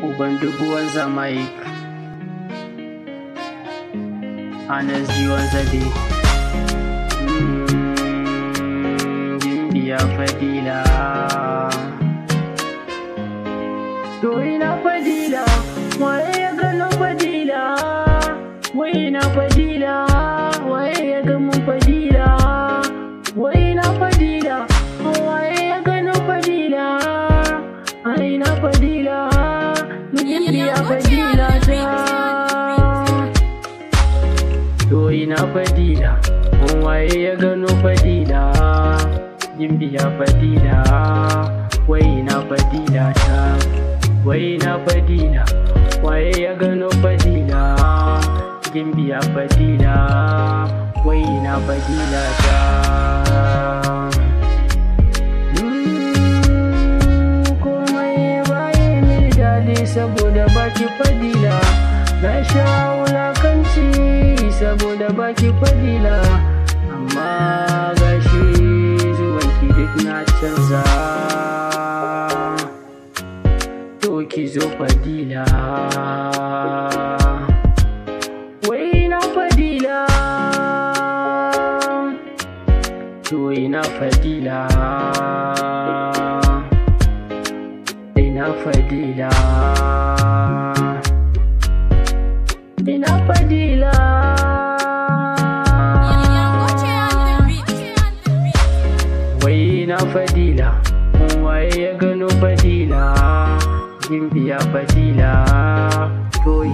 uban dubuwan zamai Anas jiwon zabe Gimbiya Fadila. To ina Fadila, waye ya gano Fadila? Wai ina Fadila, waye ya gano Fadila? Wai ina Fadila, waye ya gano Fadila? Ai ina Fadila, Gimbiya Fadila ta. To ina Fadila, waye ya gano Fadila? Gimbiya Fadila, wai ina Fadila ta. Wai ina Fadila, waye ya gano Fadila? Gimbiya Fadila, wai ina Fadila ta. Komai baye mini daɗi saboda baki Fadila. Na sha wulakanci saboda baki Fadila, amma gashi zuwanki duk na canza. To ki zo Fadila, wai ina Fadila. To ina Fadila, ina Fadila, ina Fadila. Wai ina Fadila, waye ya gano Fadila? Gimbiya Fadila. To